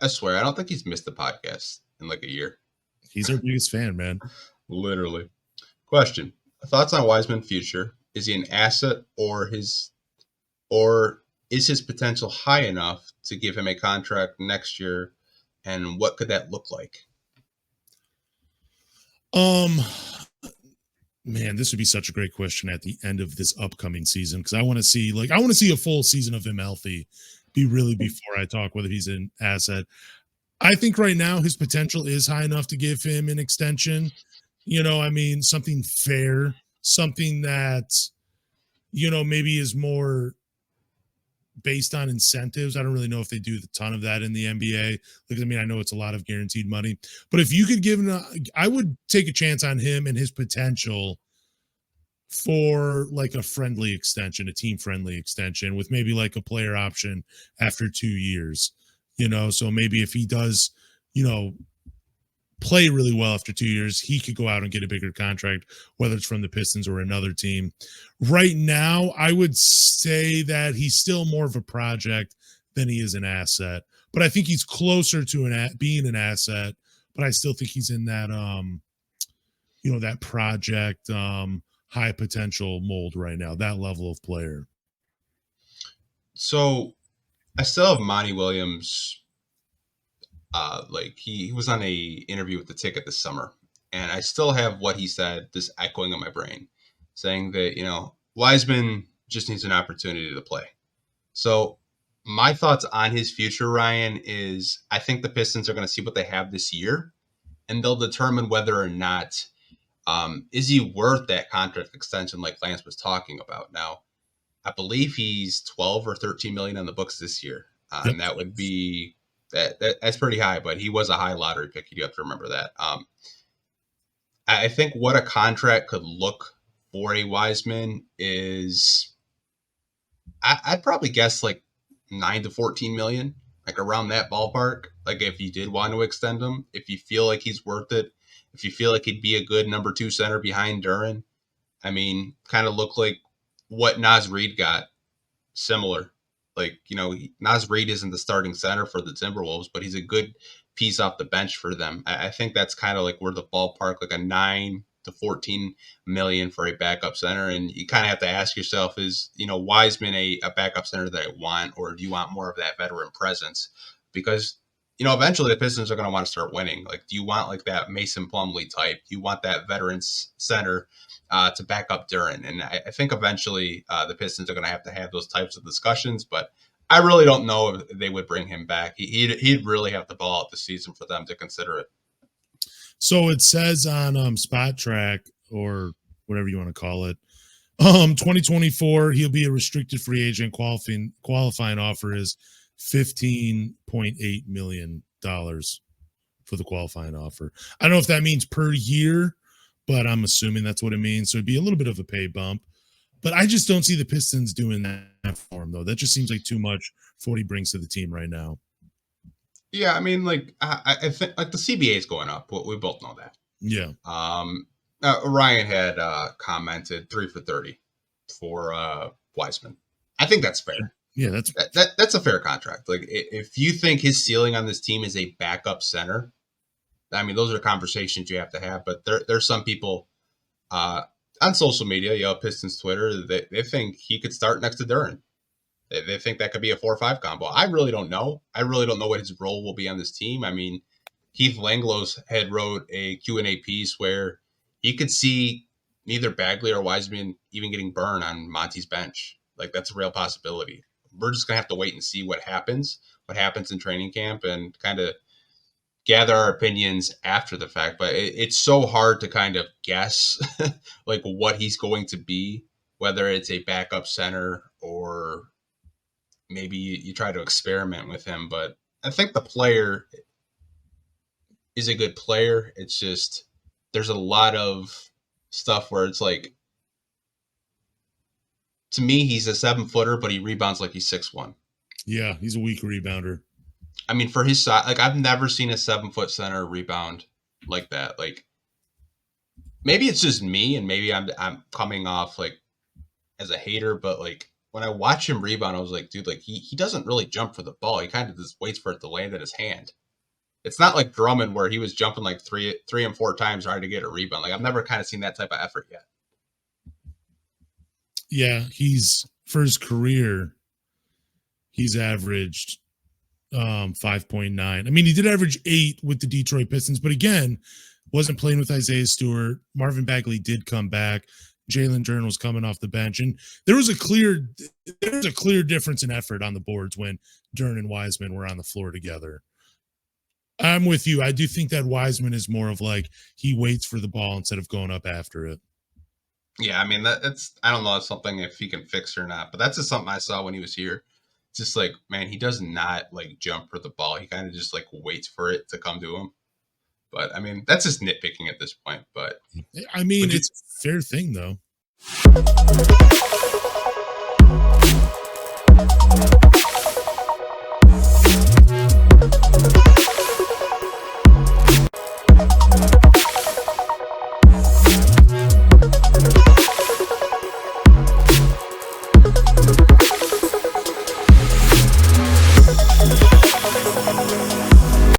I swear, I don't think he's missed the podcast in like a year. He's our biggest fan, man. Literally. Question: thoughts on Wiseman's future? Is he an asset, or is his potential high enough to give him a contract next year? And what could that look like? Man, this would be such a great question at the end of this upcoming season, because I want to see a full season of him healthy before I talk whether he's an asset. I think right now his potential is high enough to give him an extension. Something fair, something that, maybe is more based on incentives. I don't really know if they do a ton of that in the NBA. I know it's a lot of guaranteed money, but if you could give him, I would take a chance on him and his potential for like a friendly extension, a team friendly extension with maybe like a player option after 2 years, so maybe if he does, play really well after 2 years, he could go out and get a bigger contract, whether it's from the Pistons or another team. Right now, I would say that he's still more of a project than he is an asset, but I think he's closer to being an asset, but I still think he's in that, that project, high potential mold right now, that level of player. So I still have Monty Williams. He was on a interview with The Ticket this summer, and I still have what he said, this echoing in my brain, saying that, Wiseman just needs an opportunity to play. So my thoughts on his future, Ryan, is I think the Pistons are going to see what they have this year, and they'll determine whether or not is he worth that contract extension like Lance was talking about. Now, I believe he's 12 or 13 million on the books this year. And that would be that's pretty high, but he was a high lottery pick. You have to remember that. I think what a contract could look for a Wiseman is I'd probably guess like 9 to 14 million, like around that ballpark. Like if you did want to extend him, if you feel like he's worth it, if you feel like he'd be a good number 2 center behind Duren, kind of look like what Naz Reid got, similar. Naz Reid isn't the starting center for the Timberwolves, but he's a good piece off the bench for them. I think that's kind of like where the ballpark, like a 9 to 14 million for a backup center. And you kind of have to ask yourself, is, Wiseman a backup center that I want, or do you want more of that veteran presence? Because, eventually the Pistons are going to want to start winning. Like, do you want like that Mason Plumlee type? Do you want that veteran center to back up Duren? And I think eventually the Pistons are going to have those types of discussions, but I really don't know if they would bring him back. He'd really have to ball out the season for them to consider it. So it says on Spot Track, or whatever you want to call it, 2024, he'll be a restricted free agent. Qualifying offer is $15.8 million for the qualifying offer. I don't know if that means per year, but I'm assuming that's what it means. So it'd be a little bit of a pay bump. But I just don't see the Pistons doing that for him, though. That just seems like too much for what he brings to the team right now. Yeah, I think like the CBA is going up. We both know that. Yeah. Ryan had commented 3 for 30 for Wiseman. I think that's fair. Yeah, that's a fair contract. Like, if you think his ceiling on this team is a backup center, those are conversations you have to have. But there's some people on social media, Pistons Twitter, they think he could start next to Duren. They think that could be a 4-5 combo. I really don't know. I really don't know what his role will be on this team. Keith Langlos had wrote a Q&A piece where he could see neither Bagley or Wiseman even getting burned on Monty's bench. Like, that's a real possibility. We're just going to have to wait and see what happens in training camp, and kind of gather our opinions after the fact. But it's so hard to kind of guess like what he's going to be, whether it's a backup center or maybe you try to experiment with him. But I think the player is a good player. It's just there's a lot of stuff where it's like, to me, he's a 7-footer, but he rebounds like he's 6'1". Yeah, he's a weak rebounder. For his size, like, I've never seen a 7-foot center rebound like that. Like, maybe it's just me, and maybe I'm coming off like as a hater, but like when I watch him rebound, I was like, dude, like he doesn't really jump for the ball. He kind of just waits for it to land in his hand. It's not like Drummond where he was jumping like three and four times trying to get a rebound. Like I've never kind of seen that type of effort yet. Yeah, for his career, he's averaged 5.9. I mean, he did average 8 with the Detroit Pistons, but again, wasn't playing with Isaiah Stewart. Marvin Bagley did come back. Jalen Duren was coming off the bench, and there was a clear difference in effort on the boards when Duren and Wiseman were on the floor together. I'm with you. I do think that Wiseman is more of like he waits for the ball instead of going up after it. Yeah, I mean that's I don't know if something if he can fix or not, but that's just something I saw when he was here. It's just like, man, he does not like jump for the ball. He kind of just like waits for it to come to him. But I mean, that's just nitpicking at this point. But I mean, it's a fair thing though.